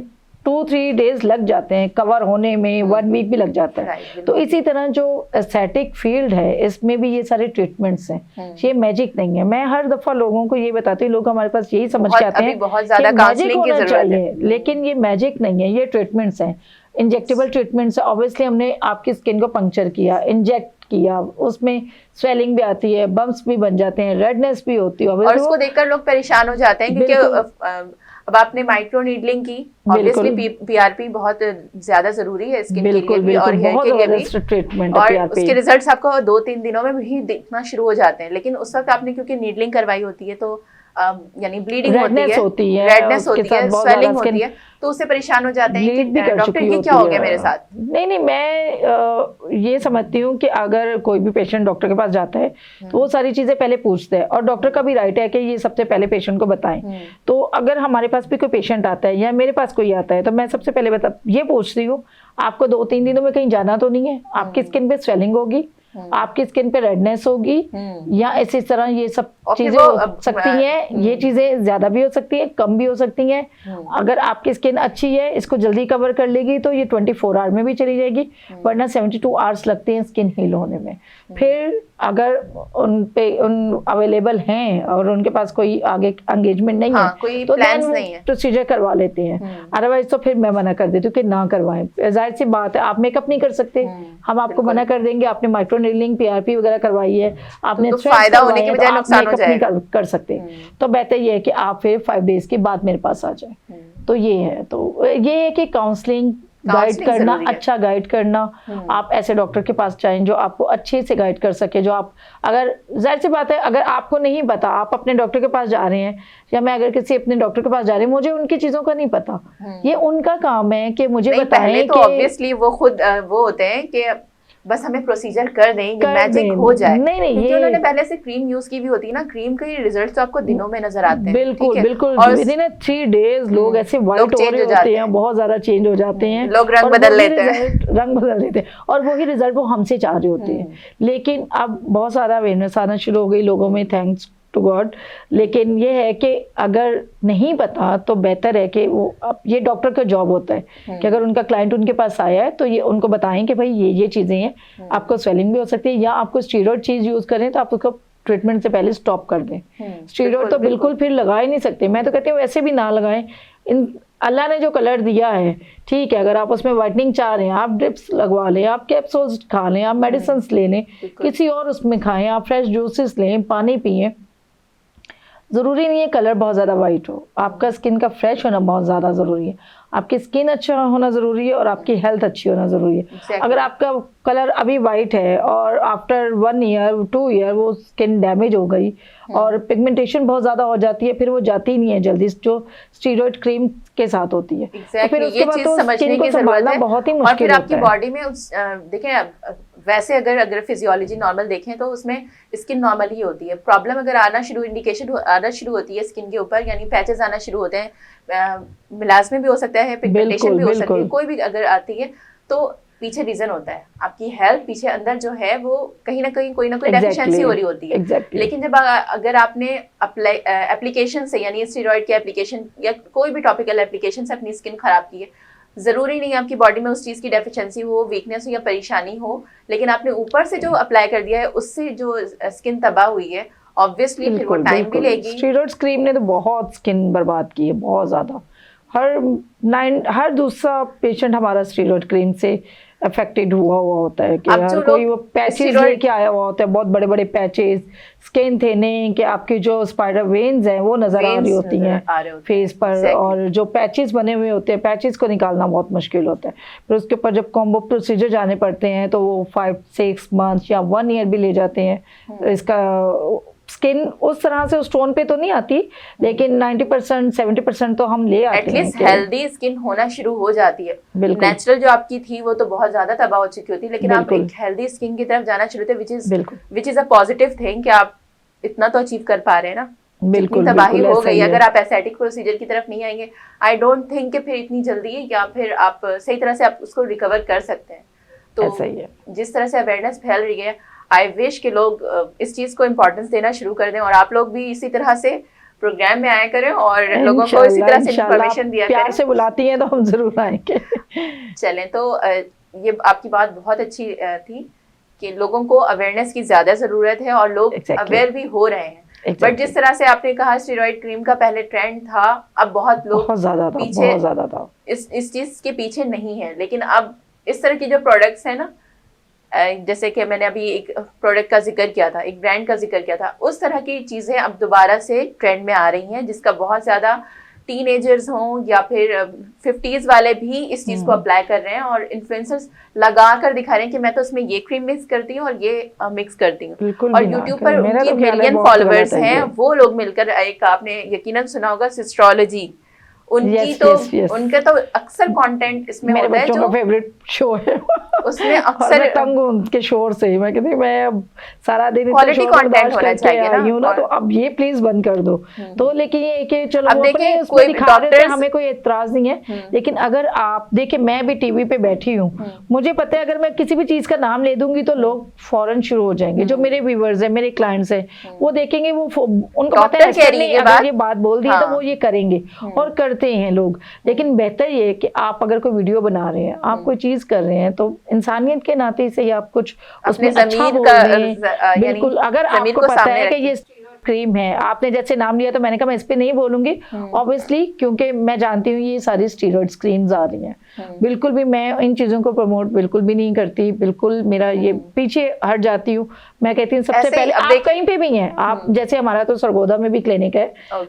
B: 2-3 डेज लग जाते हैं कवर होने में, 1 वीक भी लग जाता है। तो इसी तरह जो एस्थेटिक फील्ड है इसमें भी ये सारे ट्रीटमेंट्स हैं, ये मैजिक नहीं है। मैं हर दफा लोगों को ये बताती हूँ, लोग हमारे पास यही समझ के आते हैं
A: बहुत ज्यादा काउंसलिंग की जरूरत है,
B: लेकिन ये मैजिक नहीं है, ये ट्रीटमेंट्स हैं, इंजेक्टेबल ट्रीटमेंट्स। ऑब्वियसली हमने आपकी स्किन को पंक्चर किया, इंजेक्ट किया, उसमें स्वेलिंग भी आती है, बम्प्स भी बन जाते हैं, रेडनेस भी होती है
A: और उसको देखकर लोग परेशान हो जाते हैं क्योंकि अब आपने माइक्रो नीडलिंग की, ऑब्वियसली पीआरपी बहुत ज्यादा जरूरी है स्किन के लिए भी और हेयर के लिए भी,
B: ट्रीटमेंट
A: और उसके रिजल्ट्स आपको 2-3 दिनों में भी दिखना शुरू हो जाते हैं। लेकिन उस वक्त आपने क्योंकि नीडलिंग करवाई होती है तो यानी ब्लीडिंग
B: रेडनेस होती है,
A: स्वेलिंग होती है, तो उससे परेशान हो जाते हैं कि डॉक्टर ये क्या हो गया मेरे साथ।
B: नहीं, मैं ये समझती हूँ कि अगर कोई भी पेशेंट डॉक्टर के पास जाता है तो वो सारी चीजें पहले पूछते हैं और डॉक्टर का भी राइट है कि ये सबसे पहले पेशेंट को बताएं। तो अगर हमारे पास भी कोई पेशेंट आता है या मेरे पास कोई आता है तो मैं सबसे पहले ये पूछती हूँ, आपको 2-3 दिनों में कहीं जाना तो नहीं है, आपकी स्किन पे स्वेलिंग होगी, आपकी स्किन पे रेडनेस होगी या इसी तरह ये सब चीजें हो सकती हैं। ये चीजें ज्यादा भी हो सकती है, कम भी हो सकती हैं। अगर आपकी स्किन अच्छी है, इसको जल्दी कवर कर लेगी तो ये 24 आवर में भी चली जाएगी, वरना 72 आवर्स लगते हैं स्किन हील होने में। फिर अगर उन अवेलेबल हैं और उनके पास कोई आगे एंगेजमेंट नहीं है
A: कोई
B: तो
A: प्लान्स नहीं है,
B: प्रोसीजर करवा लेते हैं। अदरवाइज तो फिर मैं मना कर देती हूँ कि ना करवाएं। जाहिर सी बात है, आप मेकअप नहीं कर सकते, हम आपको मना कर देंगे। आपने माइक्रो नीडलिंग, पीआरपी वगैरह करवाई है, आपने
A: तो फायदा होने के बजाय नुकसान हो जाएगा,
B: नहीं कर सकते। तो बेहतर ये है कि आप फिर 5 डेज के बाद मेरे पास आ जाए। तो ये है, तो ये है कि काउंसलिंग गाइड करना, अच्छा गाइड करना। आप ऐसे डॉक्टर के पास जाएं जो आपको अच्छे से गाइड कर सके। जो आप, अगर जाहिर सी बात है, अगर आपको नहीं पता, आप अपने डॉक्टर के पास जा रहे हैं या मैं अगर किसी अपने डॉक्टर के पास जा रही हूँ, मुझे उनकी चीजों का नहीं पता, ये उनका काम है कि मुझे बताएं।
A: तो ऑब्वियसली वो खुद वो होते हैं कि बस हमें प्रोसीजर कर दें, मैजिक हो जाए।
B: नहीं,
A: क्योंकि उन्होंने पहले से क्रीम यूज की भी होती है ना, क्रीम के रिजल्ट तो आपको दिनों में नजर आते हैं।
B: बिल्कुल और विदिन 3 डेज लोग ऐसे व्हाइट हो रहे होते हैं, बहुत ज्यादा चेंज हो जाते हैं,
A: लोग रंग बदल लेते
B: हैं और वही रिजल्ट वो हमसे चाह रहे होते हैं। लेकिन अब बहुत सारा अवेयरनेस आना शुरू हो गई लोगों में, थैंक्स टू गॉड। लेकिन ये है कि अगर नहीं पता तो बेहतर है कि वो, अब ये डॉक्टर का जॉब होता है कि अगर उनका क्लाइंट उनके पास आया है तो ये उनको बताएं कि भाई ये चीजें हैं, आपको स्वेलिंग भी हो सकती है या आपको स्टीरॉयड चीज यूज करें तो आप उसको ट्रीटमेंट से पहले स्टॉप कर दें। स्टीरॉयड तो बिल्कुल फिर लगा ही नहीं सकते। मैं तो कहती हूँ वैसे भी ना लगाएं। अल्लाह ने जो कलर दिया है, ठीक है, अगर आप उसमें वाइटनिंग चाह रहे हैं, आप ड्रिप्स लगवा लें, आप कैप्सूल्स खा लें, आप मेडिसिन ले लें, किसी और उसमें खाएं, आप फ्रेश जूसेस लें, पानी पिएं। ज़रूरी नहीं है कलर बहुत ज़्यादा वाइट हो, आपका स्किन का फ्रेश होना बहुत ज़्यादा ज़रूरी है। आपकी स्किन अच्छा होना ज़रूरी है और आपकी हेल्थ अच्छी होना ज़रूरी है। अगर आपका कलर अभी वाइट है और आफ्टर 1 ईयर 2 ईयर वो स्किन डैमेज हो गई और पिगमेंटेशन बहुत ज़्यादा हो जाती है, फिर वो जाती ही नहीं है जल्दी, जो स्टीरॉयड क्रीम के साथ होती है।
A: तो फिर उसके बाद तो स्किन को संभालना
B: बहुत ही मुश्किल
A: होता है। और फिर आपकी बॉडी में देखें, वैसे अगर फिजियोलॉजी नॉर्मल देखें तो उसमें स्किन नॉर्मल ही होती है। प्रॉब्लम अगर आना शुरू, इंडिकेशन आना शुरू होती है स्किन के ऊपर, यानी पैचेस आना शुरू होते हैं, मिलाज़मे भी हो सकता है, पिगमेंटेशन भी हो सकती है, कोई भी अगर आती है तो पीछे रीजन होता है आपकी हेल्थ, पीछे अंदर जो है वो कहीं ना कहीं कोई ना कोई डेफिशिएंसी हो रही होती है। लेकिन जब अगर आपने एप्लीकेशन से, यानी स्टेरॉइड के एप्लीकेशन या कोई भी टॉपिकल एप्लीकेशन से अपनी स्किन खराब की है, जरूरी नहीं है आपकी बॉडी में उस चीज की डेफिशिएंसी हो, वीकनेस हो या परेशानी हो, लेकिन आपने ऊपर से जो अप्लाई कर दिया है उससे जो स्किन तबाह हुई है, ऑब्वियसली फिर वो टाइम भी लेगी।
B: स्टीरॉइड क्रीम ने तो बहुत स्किन बर्बाद की है, बहुत ज्यादा। हर दूसरा पेशेंट हमारा स्टीरॉइड क्रीम से अफेक्टेड हुआ होता है कि
A: अब
B: हर
A: जो
B: कोई
A: लोग
B: वो पैचेस
A: स्टेरॉइड
B: लेके आया हुआ होता है, बहुत बड़े बड़े पैचेस, स्किन थिनिंग, कि आपकी जो स्पाइडर वेन्स हैं वो नजर आ रही होती हैं फेस पर, और जो पैचेस बने हुए होते हैं, पैचेस को निकालना बहुत मुश्किल होता है। फिर उसके ऊपर जब कॉम्बो प्रोसीजर जाने पड़ते हैं तो वो 5-6 मंथ्स या 1 ईयर भी ले जाते हैं। तो इसका स्किन उस तरह से उस टोन पे तो नहीं आती, लेकिन 90% 70% तो हम ले आते हैं।
A: एटलीस्ट हेल्दी स्किन होना शुरू हो जाती है। नेचुरल जो आपकी थी वो तो बहुत ज्यादा तबाह हो चुकी होती, लेकिन आप एक हेल्दी स्किन की तरफ जाना शुरू थे, which is a positive thing कि आप इतना तो अचीव कर पा रहे हैं ना।
B: बिल्कुल
A: तबाही हो गई, अगर आप एस्थेटिक प्रोसीजर की तरफ नहीं आएंगे, आई डोंट थिंक कि फिर इतनी जल्दी या फिर आप सही तरह से आप उसको रिकवर कर सकते हैं। तो जिस तरह से अवेयरनेस फैल रही है, आई विश कि लोग इस चीज को इम्पोर्टेंस देना शुरू कर दें, और आप लोग भी इसी तरह से प्रोग्राम में आया करें और लोगों को इसी तरह से इन्फॉर्मेशन दिया करें।
B: प्यार से बुलाती हैं तो हम जरूर आएंगे।
A: चलें, तो ये आपकी बात बहुत अच्छी थी कि लोगों को अवेयरनेस की ज्यादा जरूरत है और लोग अवेयर भी हो रहे हैं। बट जिस तरह से आपने कहा स्टेरॉइड क्रीम का पहले ट्रेंड था, अब बहुत लोग
B: बहुत ज्यादा था
A: इस चीज के पीछे नहीं है। लेकिन अब इस तरह की जो प्रोडक्ट्स हैं ना, जैसे कि मैंने अभी एक प्रोडक्ट का जिक्र किया था, एक ब्रांड का जिक्र किया था, उस तरह की चीजें अब दोबारा से ट्रेंड में आ रही हैं, जिसका बहुत ज्यादा टीनेजर्स हों या फिर 50s वाले भी इस चीज को अप्लाई कर रहे हैं और इन्फ्लुएंसर्स लगा कर दिखा रहे हैं कि मैं तो इसमें ये क्रीम मिक्स करती हूँ और ये मिक्स करती हूँ। और यूट्यूब पर उनकी मिलियन फॉलोअर्स हैं, वो लोग मिलकर एक, आपने यकीनन सुना होगा सिस्ट्रोलॉजी, उनकी उनका तो अक्सर कंटेंट इसमें होता है, जो
B: फेवरेट शो है
A: उसमें अक्सर
B: तंग उनके शोर से ही, मैं कहती मैं अब सारा दिन
A: क्वालिटी कंटेंट होना चाहिए ना,
B: तो अब ये प्लीज बंद कर दो। तो लेकिन ये कि चलो
A: अब देखिए
B: कोई डॉक्टर, हमें कोई एतराज नहीं है, लेकिन अगर आप देखिए, मैं भी टीवी पे बैठी हूँ, मुझे पता है अगर मैं किसी भी चीज का नाम ले दूंगी तो लोग फौरन शुरू हो जाएंगे। जो मेरे व्यूअर्स है, मेरे क्लाइंट्स है, वो देखेंगे, वो उनको पता है अगर ये बात बोल दी है तो वो ये करेंगे और करते हैं लोग। लेकिन बेहतर ये है कि आप अगर कोई वीडियो बना रहे हैं, आप कोई चीज कर रहे हैं, तो इंसानियत के नाते से ही आप कुछ उसमें अच्छा बोल रहे हैं। बिल्कुल, अगर आपको पता है कि ये क्रीम है, आपने जैसे नाम लिया तो मैंने कहा मैं इस पे नहीं बोलूंगी ऑब्वियसली, क्योंकि मैं जानती हूँ ये सारी स्टीरॉइड क्रीम्स आ रही हैं। बिल्कुल भी मैं इन चीजों को प्रमोट बिल्कुल भी नहीं करती, बिल्कुल मेरा ये पीछे हट जाती हूँ। मैं कहती हूँ सबसे पहले आप कहीं पे भी हैं, आप जैसे हमारा तो सरगोदा में भी क्लिनिक है,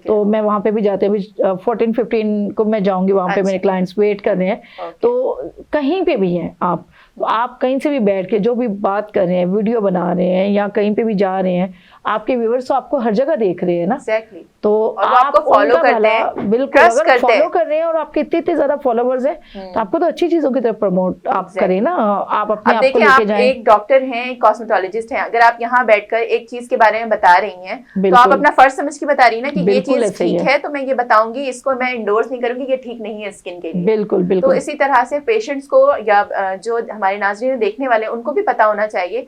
B: तो मैं वहां पे भी जाते हैं, 14-15 को मैं जाऊंगी वहां पे, मेरे क्लाइंट्स वेट कर रहे हैं। तो कहीं पे भी हैं आप कहीं से भी बैठ के जो भी बात कर रहे हैं, वीडियो बना रहे हैं या कहीं पे भी जा रहे हैं, आपके व्यूअर्स तो आपको हर जगह देख रहे हैं ना।
A: Exactly.
B: तो
A: आपको फॉलो करते हैं,
B: बिल्कुल अगर फॉलो कर रहे हैं और आपके इतने ज्यादा फॉलोवर्स हैं, तो आपको तो अच्छी चीजों की तरफ प्रमोट आप करें ना, आप अपने आप को लेके जाएं।
A: एक डॉक्टर हैं, एक कॉस्मेटोलॉजिस्ट हैं, अगर आप यहाँ बैठकर एक चीज के बारे में बता रही हैं, तो आप अपना फर्ज समझ के बता रही है ना कि ये चीज ठीक है, तो मैं ये बताऊंगी, इसको मैं इंडोर्स नहीं करूंगी, ये ठीक नहीं है स्किन के लिए।
B: बिल्कुल
A: तो इसी तरह से पेशेंट्स को या जो हमारे नाज़रीन देखने वाले, उनको भी पता होना चाहिए।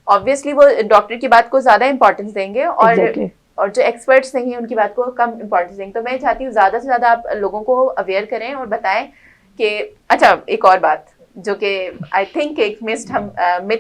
A: ऑब्वियसली वो डॉक्टर की बात को ज्यादा इंपॉर्टेंस देंगे और जो एक्सपर्ट्स नहीं है उनकी बात को कम इंपॉर्टेंस देंगे। तो मैं चाहती हूँ ज्यादा से ज्यादा आप लोगों को अवेयर करें और बताएं कि अच्छा, एक और बात जो कि आई थिंक एक मिथ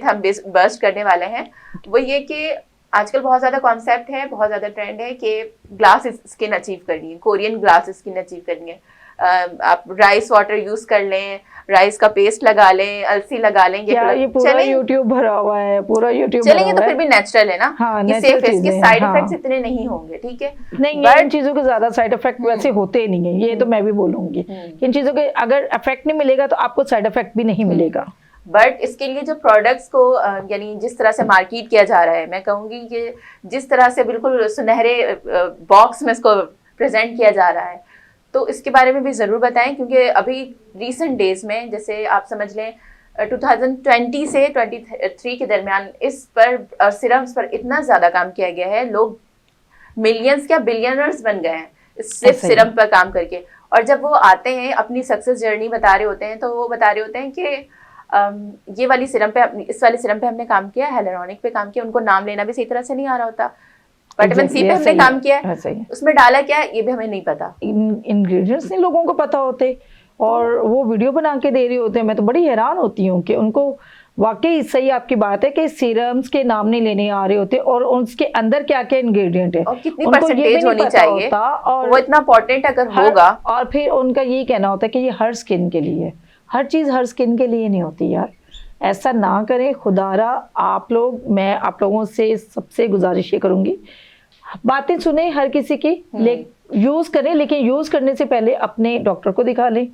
A: हम बर्स्ट करने वाले हैं, वो ये कि आजकल बहुत ज्यादा कॉन्सेप्ट है, बहुत ज्यादा ट्रेंड है कि ग्लास स्किन अचीव करनी है, कोरियन ग्लास स्किन अचीव करनी है। आप राइस वाटर यूज कर लें, राइस का पेस्ट लगा लें, अलसी लगा लें,
B: ये पूरा यूट्यूब भरा हुआ है, पूरा यूट्यूब
A: चलेंगे तो फिर भी नेचुरल है ना।
B: हाँ,
A: ये सेफ है, इसके साइड इफेक्ट्स इतने नहीं होंगे, ठीक है।
B: नहीं, इन चीजों के ज्यादा साइड इफेक्ट वैसे होते नहीं है, ये तो मैं भी बोलूंगी। इन चीजों के अगर इफेक्ट नहीं मिलेगा तो आपको साइड इफेक्ट भी नहीं मिलेगा।
A: बट इसके लिए जो प्रोडक्ट्स को यानी जिस तरह से मार्केट किया जा रहा है, मैं कहूंगी कि जिस तरह से बिल्कुल सुनहरे बॉक्स में इसको प्रेजेंट किया जा रहा है, तो इसके बारे में भी ज़रूर बताएं, क्योंकि अभी रिसेंट डेज में, जैसे आप समझ लें 2020 से 23 के दरमियान इस पर सिरम्स पर इतना ज़्यादा काम किया गया है, लोग मिलियंस क्या बिलियनर्स बन गए हैं सिर्फ सिरम पर काम करके। और जब वो आते हैं अपनी सक्सेस जर्नी बता रहे होते हैं, तो वो बता रहे होते हैं कि ये वाली सिरम पे, इस वाले सिरम पे हमने काम किया, हेलोरॉनिक पे काम किया, उनको नाम लेना भी सही तरह से नहीं आ रहा होता, विटामिन सी पे हमने काम किया है, उसमें डाला क्या ये भी हमें नहीं पता,
B: इंग्रेडिएंट्स नहीं लोगों को पता होते, और वो वीडियो बना के दे रहे होते हैं। मैं तो बड़ी हैरान होती हूँ कि उनको वाकई सही आपकी बात है कि सीरम्स के नाम नहीं लेने आ रहे होते और उसके अंदर क्या क्या इंग्रेडिएंट है
A: और कितनी परसेंटेज होनी चाहिए, और वो इतना इंपॉर्टेंट अगर होगा।
B: और फिर उनका यही कहना होता है कि ये हर स्किन के लिए, हर चीज हर स्किन के लिए नहीं होती यार। ऐसा ना करें। खुदारा आप लोग, मैं आप लोगों से सबसे गुजारिश ये करूंगी, बातें सुने हर किसी की, यूज करें, लेकिन यूज करने से पहले अपने डॉक्टर को दिखा लें,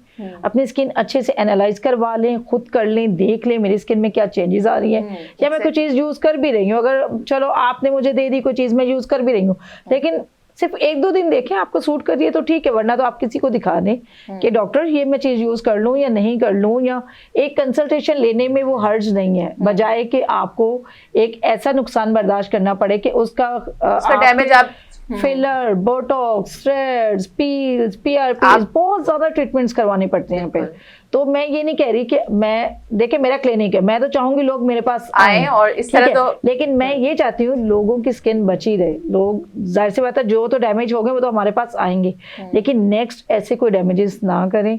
B: अपनी स्किन अच्छे से एनालाइज करवा लें, खुद कर लें, देख लें मेरी स्किन में क्या चेंजेस आ रही हैं, या मैं कोई चीज़ यूज कर भी रही हूँ, अगर चलो आपने मुझे दे दी कोई चीज़, मैं यूज कर भी रही हूँ, लेकिन सिर्फ 1-2 दिन देखें, आपको सूट कर रही है तो ठीक है, वरना तो आप किसी को दिखा दें कि डॉक्टर ये मैं चीज़ यूज़ कर लूँ या नहीं कर लूँ, या एक कंसल्टेशन लेने में वो हर्ज नहीं है, बजाय कि आपको एक ऐसा नुकसान बर्दाश्त करना पड़े कि उसका
A: डैमेज आप
B: filler, Botox, threads, peels, PRP, बहुत ज्यादा ट्रीटमेंट्स करवानी पड़ते हैं फिर। तो मैं ये नहीं कह रही कि मैं, देखिए मेरा क्लिनिक है, मैं तो चाहूंगी लोग मेरे पास
A: आए और इस तरह तो,
B: लेकिन मैं ये चाहती हूँ लोगों की स्किन बची रहे। लोग जाहिर सी बात है जो तो डैमेज हो गए वो तो हमारे पास आएंगे, लेकिन नेक्स्ट ऐसे कोई डैमेजेस ना करें।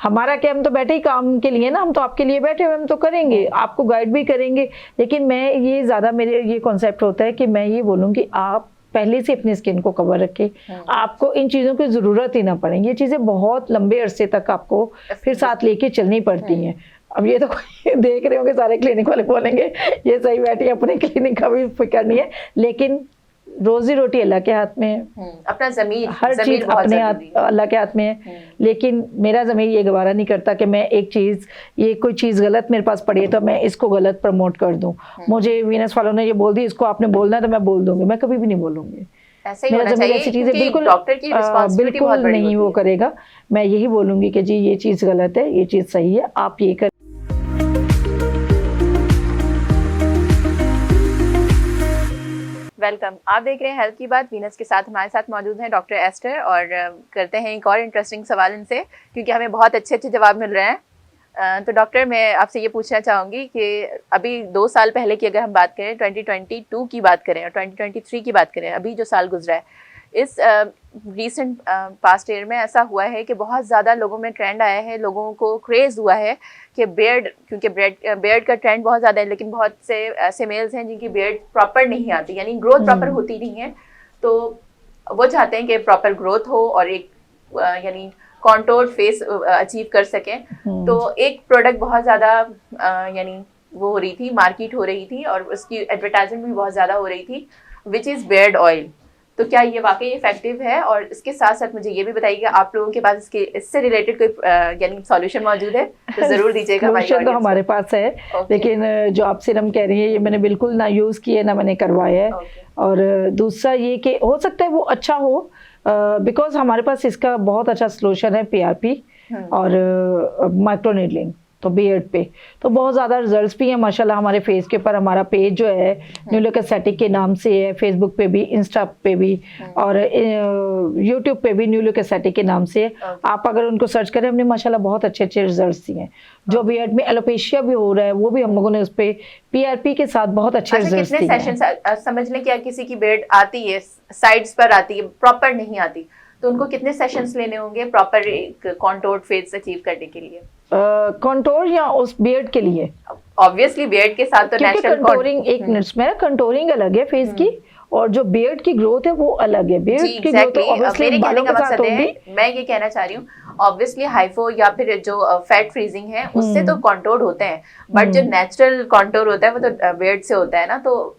B: हमारा क्या, हम तो बैठे ही काम के लिए ना, हम तो आपके लिए बैठे हुए, हम तो करेंगे, आपको गाइड भी करेंगे, लेकिन मैं ये ज्यादा, मेरे ये कॉन्सेप्ट होता है कि मैं ये बोलूँगी आप पहले से अपनी स्किन को कवर रखें, आपको इन चीज़ों की ज़रूरत ही ना पड़े। ये चीज़ें बहुत लंबे अरसे तक आपको फिर साथ लेके चलनी पड़ती हैं। अब ये तो कोई देख रहे होंगे सारे क्लिनिक वाले बोलेंगे ये सही बैठी अपने क्लिनिक का भी फिक्र नहीं है, लेकिन रोजी रोटी अल्लाह के हाथ में है,
A: अपना ज़मीर,
B: हर चीज अपने हाथ, अल्लाह के हाथ में है। लेकिन मेरा ज़मीर ये गवारा नहीं करता कि मैं एक चीज़, ये कोई चीज़ गलत मेरे पास पड़ी है तो मैं इसको गलत प्रमोट कर दूं। मुझे वीनस वालों ने ये बोल दी, इसको आपने बोलना है तो मैं बोल दूंगी, मैं कभी भी नहीं बोलूंगी।
A: ऐसे ही होना चाहिए,
B: ऐसी चीजें बिल्कुल
A: डॉक्टर की रिस्पांसिबिलिटी बहुत बड़ी
B: नहीं वो करेगा। मैं यही बोलूंगी कि जी ये चीज़ गलत है, ये चीज़ सही है, आप ये कर।
A: वेलकम, आप देख रहे हैं हेल्थ की बात वीनस के साथ। हमारे साथ मौजूद हैं डॉक्टर एस्टर, और करते हैं एक और इंटरेस्टिंग सवाल इनसे, क्योंकि हमें बहुत अच्छे जवाब मिल रहे हैं। तो डॉक्टर, मैं आपसे ये पूछना चाहूँगी कि अभी 2 साल पहले की अगर हम बात करें, 2022 की बात करें और 2023 की बात करें, अभी जो साल गुजरा है, इस रीसेंट पास्ट ईयर में ऐसा हुआ है कि बहुत ज़्यादा लोगों में ट्रेंड आया है, लोगों को क्रेज़ हुआ है कि बियर्ड, क्योंकि बियर्ड का ट्रेंड बहुत ज़्यादा है, लेकिन बहुत से ऐसे मेल्स हैं जिनकी बियर्ड प्रॉपर नहीं आती, यानी ग्रोथ प्रॉपर होती नहीं है, तो वो चाहते हैं कि प्रॉपर ग्रोथ हो और एक यानी कॉन्टोर फेस अचीव कर सकें। तो एक प्रोडक्ट बहुत ज़्यादा यानी वो हो रही थी, मार्केट हो रही थी, और उसकी एडवर्टाइजमेंट भी बहुत ज़्यादा हो रही थी, विच इज़ बियर्ड ऑयल। तो क्या ये वाकई इफेक्टिव है? और इसके साथ साथ मुझे ये भी बताइए कि आप लोगों के पास इससे रिलेटेड कोई यानी सॉल्यूशन मौजूद है तो जरूर दीजिएगा।
B: सॉल्यूशन तो हमारे पास है, लेकिन जो आप सिरम कह रही है ये मैंने बिल्कुल ना यूज़ किए ना मैंने करवाया है। और दूसरा ये कि हो सकता है वो अच्छा हो, बिकॉज हमारे पास इसका बहुत अच्छा सॉल्यूशन है पीआरपी और माइक्रोनीडलिंग, तो बियर्ड पे तो बहुत ज़्यादा रिजल्ट्स भी हैं माशाल्लाह। हमारे फेस के ऊपर हमारा पेज जो है न्यू लुक एस्थेटिक के नाम से है, फेसबुक पे भी, इंस्टा पे भी और यूट्यूब पे भी न्यू लुक एस्थेटिक के नाम से है। आप अगर उनको सर्च करें, हमने माशाल्लाह बहुत अच्छे रिजल्ट्स दिए हैं। जो बियर्ड में एलोपेशिया भी हो रहा है वो भी हम लोगों ने उस पर पीआरपी के साथ बहुत अच्छे रिजल्ट्स दिए हैं।
A: कितने सेशंस समझ लें, क्या किसी की बियर्ड आती है, साइड्स पर आती है, प्रॉपर नहीं आती, तो उनको कितने सेशंस लेने होंगे प्रॉपर एक कॉन्टोर्ड फेस अचीव करने के लिए?
B: कंटोर या उस बियर्ड के लिए?
A: ऑब्वियसली बियर्ड के साथ तो नेचुरल
B: कंटोरिंग, एक मिनट, मेरा कंटोरिंग अलग है फेस की और जो बियर्ड की ग्रोथ है वो अलग है। बियर्ड की ग्रोथ ऑब्वियसली बालों के साथ होगी।
A: मैं ये कहना चाह रही हूँ, ऑब्वियसली हाइफो या फिर जो फैट फ्रीजिंग है उससे तो कॉन्टोर्ड होते हैं, बट जो नेचुरल कॉन्टोर होता है वो तो बियर्ड से होता है ना। तो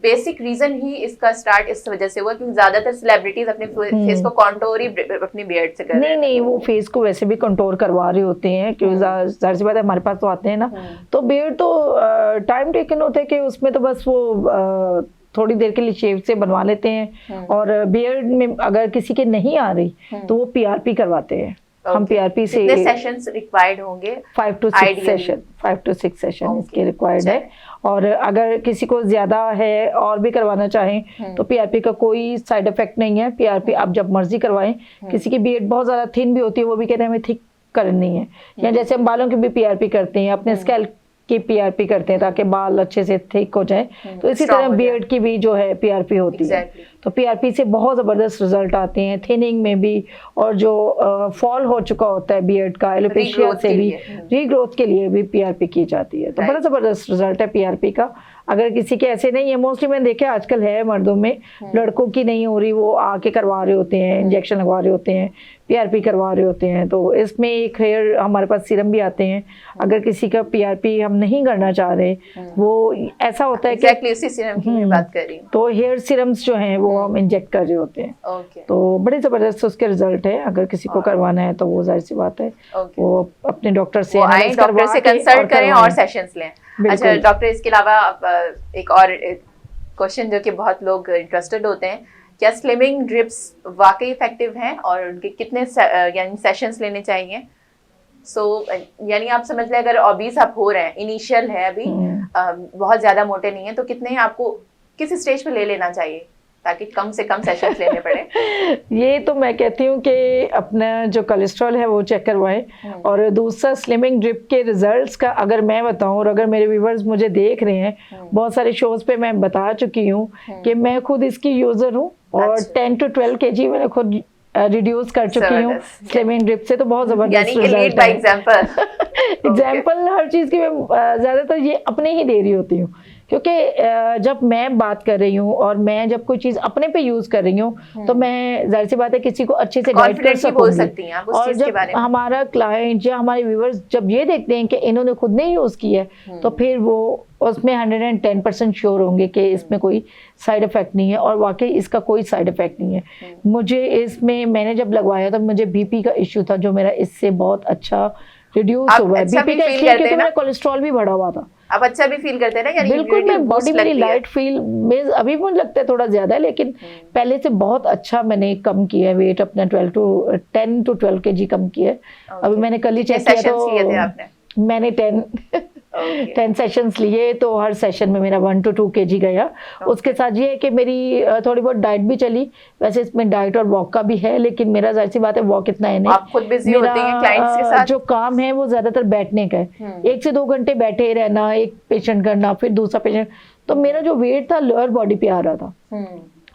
A: बेसिक रीजन ही इसका स्टार्ट इस वजह से हुआ क्योंकि ज्यादातर सेलिब्रिटीज अपने फेस को कॉन्टोर ही अपनी बियर्ड से कर रहे हैं।
B: नहीं, वो फेस को वैसे भी कंटोर करवा रहे होते हैं, क्योंकि जाहिर सी बात है हमारे पास तो आते हैं ना, तो बियर्ड तो टाइम टेकन होता है कि उसमें तो बस वो थोड़ी देर के लिए शेव से बनवा लेते हैं। और बियर्ड में अगर किसी के नहीं आ रही तो वो पीआरपी करवाते हैं। हम पीआरपी से
A: कितने सेशंस रिक्वायर्ड होंगे?
B: 5 to 6 सेशन इसके रिक्वायर्ड है। और अगर किसी को ज्यादा है और भी करवाना चाहें तो पीआरपी का कोई साइड इफेक्ट नहीं है। पीआरपी आप जब मर्जी करवाएं। किसी की बियर्ड बहुत ज्यादा थिन भी होती है, वो भी कहते हैं हमें थिक करनी है, या जैसे हम बालों की भी पीआरपी करते हैं, अपने स्कैल्प की पीआरपी करते हैं ताकि बाल अच्छे से थिक हो जाए, तो इसी तरह बियर्ड की भी जो है पीआरपी होती है। तो PRP से बहुत ज़बरदस्त रिजल्ट आते हैं, थिनिंग में भी, और जो फॉल हो चुका होता है बियर्ड का, एलोपेशिया से भी रीग्रोथ के लिए भी PRP की जाती है। तो बड़ा ज़बरदस्त रिजल्ट है PRP का। अगर किसी के ऐसे नहीं है, मोस्टली मैंने देखा आजकल है मर्दों में, लड़कों की नहीं हो रही, वो आके करवा रहे होते हैं, इंजेक्शन लगवा रहे होते हैं, PRP करवा रहे होते हैं। तो इसमें एक हेयर हमारे पास सीरम भी आते हैं, अगर किसी का PRP हम नहीं करना चाह रहे, वो ऐसा होता है
A: कि उसी सीरम की मैं बात कर रही हूं,
B: तो हेयर सीरम्स जो हैं वो हम इंजेक्ट कर रहे होते हैं। तो बड़े ज़बरदस्त उसके रिजल्ट है। अगर किसी को करवाना है तो वो जाहिर सी बात है वो अपने डॉक्टर से
A: कंसल्ट करें और सेशंस लें। अच्छा डॉक्टर, इसके अलावा एक और क्वेश्चन जो कि बहुत लोग इंटरेस्टेड होते हैं, क्या स्लिमिंग ड्रिप्स वाकई इफेक्टिव हैं और उनके कितने यानी सेशंस लेने चाहिए? यानी आप समझ लें, अगर ऑबीस आप हो रहे हैं, इनिशियल है अभी, बहुत ज्यादा मोटे नहीं है, तो कितने आपको किस स्टेज पे ले लेना चाहिए ताकि कम से कम सेशंस लेने पड़े?
B: ये तो मैं कहती हूँ कि अपना जो कोलेस्ट्रॉल है वो चेक करवाएं। और दूसरा, स्लिमिंग ड्रिप के रिजल्ट्स का अगर मैं बताऊं, और अगर मेरे व्यूवर्स मुझे देख रहे हैं, बहुत सारे शोज पे मैं बता चुकी हूँ कि मैं खुद इसकी यूजर हूँ, और 10 to 12 kg मैंने खुद रिड्यूस कर चुकी हूँ स्लिमिंग ड्रिप से। तो बहुत जबरदस्त रिजल्ट है। एग्जाम्पल हर चीज़ की मैं ज़्यादातर ये अपने ही दे रही होती हूँ, क्योंकि जब मैं बात कर रही हूँ और मैं जब कोई चीज़ अपने पे यूज़ कर रही हूँ तो मैं जाहिर सी बात है किसी को अच्छे से गाइड कर सकूंगी। और जब हमारा क्लाइंट या हमारे व्यूअर्स जब ये देखते हैं कि इन्होंने खुद ने यूज़ किया है, तो फिर वो उसमें 110% श्योर होंगे कि इसमें कोई साइड इफ़ेक्ट नहीं है, और वाकई इसका कोई साइड इफ़ेक्ट नहीं है। मुझे इसमें, मैंने जब लगवाया तो मुझे BP का इश्यू था, जो मेरा इससे बहुत अच्छा रिड्यूस हुआ है। BP का इसलिए क्योंकि मेरा कोलेस्ट्रॉल भी बढ़ा हुआ था।
A: आप अच्छा भी फील करते हैं ना? यानी
B: बिल्कुल, मैं बॉडी मेरी लाइट फील में अभी मुझे लगता है थोड़ा ज्यादा है, लेकिन पहले से बहुत अच्छा मैंने कम किया है वेट अपना। 10 to 12 kg कम किया है। अभी मैंने कल ही चेक किया तो मैंने 10 सेशंस लिए, तो हर सेशन में मेरा 1 to 2 kg गया। उसके साथ ये है कि मेरी थोड़ी बहुत डाइट भी चली। वैसे इसमें डाइट और वॉक का भी है, लेकिन मेरा जाहिर सी बात है वॉक इतना है नहीं।
A: आप खुद बिजी होती हैं क्लाइंट्स के साथ? जो
B: काम है वो ज्यादातर बैठने का है, 1 से 2 घंटे बैठे रहना, एक पेशेंट करना, फिर दूसरा पेशेंट। तो मेरा जो वेट था लोअर बॉडी पे आ रहा था।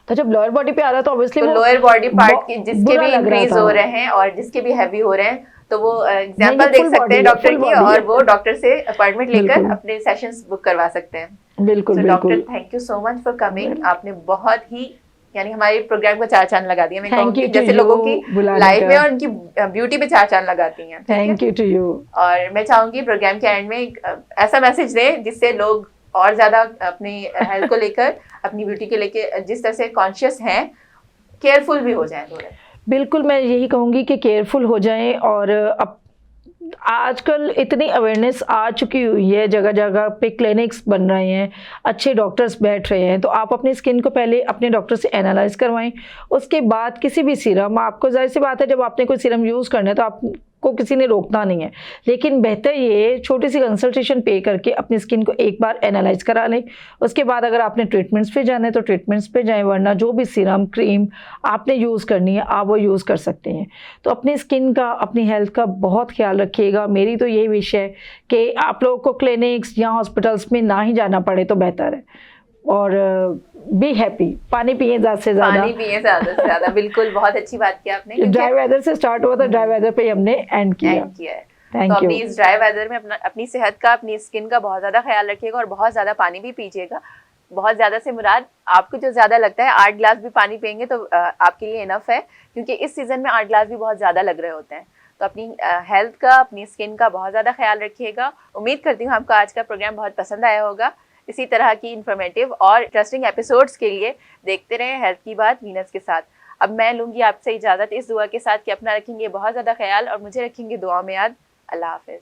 B: तो जब लोअर बॉडी पे आ रहा था ऑब्वियसली
A: लोअर बॉडी पार्ट जिसके भी इंक्रीज हो रहे हैं और जिसके भी हैवी हो रहे हैं, तो वो एग्जांपल देख सकते हैं डॉक्टर की, और वो डॉक्टर से अपॉइंटमेंट लेकर अपने सेशंस बुक करवा सकते हैं।
B: बिल्कुल।
A: Doctor, thank you so much for coming. आपने बहुत ही यानी हमारे प्रोग्राम को 4 चांद लगा दिया। मैं कहूँगी जैसे लोगों की लाइफ में और उनकी ब्यूटी पे 4 चांद लगाती हैं।
B: Thank you to you.
A: और मैं चाहूंगी प्रोग्राम के एंड में ऐसा मैसेज दें जिससे लोग और ज्यादा अपनी हेल्थ को लेकर, अपनी ब्यूटी को लेकर जिस तरह से कॉन्शियस हैं, केयरफुल भी हो जाएं थोड़ा।
B: बिल्कुल, मैं यही कहूँगी कि केयरफुल हो जाएं। और अब आजकल इतनी अवेयरनेस आ चुकी हुई है, जगह जगह पे क्लिनिक्स बन रहे हैं, अच्छे डॉक्टर्स बैठ रहे हैं, तो आप अपनी स्किन को पहले अपने डॉक्टर से एनालाइज करवाएं। उसके बाद किसी भी सीरम, आपको जाहिर सी बात है जब आपने कोई सीरम यूज़ करना है तो आपको किसी ने रोकना नहीं है, लेकिन बेहतर ये छोटी सी कंसल्टेशन पे करके अपनी स्किन को एक बार एनालाइज करा लें। उसके बाद अगर आपने ट्रीटमेंट्स पे जाना है तो ट्रीटमेंट्स पे जाएं, वरना जो भी सीरम क्रीम आपने यूज़ करनी है आप वो यूज़ कर सकते हैं। तो अपनी स्किन का, अपनी हेल्थ का बहुत ख्याल रखिएगा। मेरी तो यही विश है कि आप लोगों को क्लिनिक्स या हॉस्पिटल्स में ना ही जाना पड़े तो बेहतर है। और बी हैप्पी, पानी पिए ज़्यादा से ज़्यादा,
A: पानी पिए ज़्यादा से ज़्यादा। बिल्कुल, बहुत अच्छी बात की आपने।
B: ड्राई वेदर से स्टार्ट हुआ था, ड्राई वेदर पे हमने एंड किया है।
A: तो अपनी इस ड्राई वेदर में अपनी सेहत का, अपनी स्किन का बहुत ज़्यादा ख्याल रखिएगा और बहुत ज़्यादा पानी भी पीजिएगा। बहुत ज़्यादा से मुराद आपको जो ज़्यादा लगता है 8 ग्लास भी पानी पियेंगे तो आपके लिए इनफ है, क्योंकि इस सीज़न में 8 ग्लास भी बहुत ज़्यादा लग रहे होते हैं। तो अपनी हेल्थ का, अपनी स्किन का बहुत ज़्यादा ख्याल रखिएगा। उम्मीद करती हूँ आपको आज का प्रोग्राम बहुत पसंद आया होगा। इसी तरह की इन्फॉर्मेटिव और इंटरेस्टिंग एपिसोड्स के लिए देखते रहें हेल्थ की बात वीनस के साथ। अब मैं लूँगी आपसे इजाज़त इस दुआ के साथ कि अपना रखेंगे बहुत ज़्यादा ख्याल और मुझे रखेंगे दुआ में याद। अल्लाह हाफ़िज़।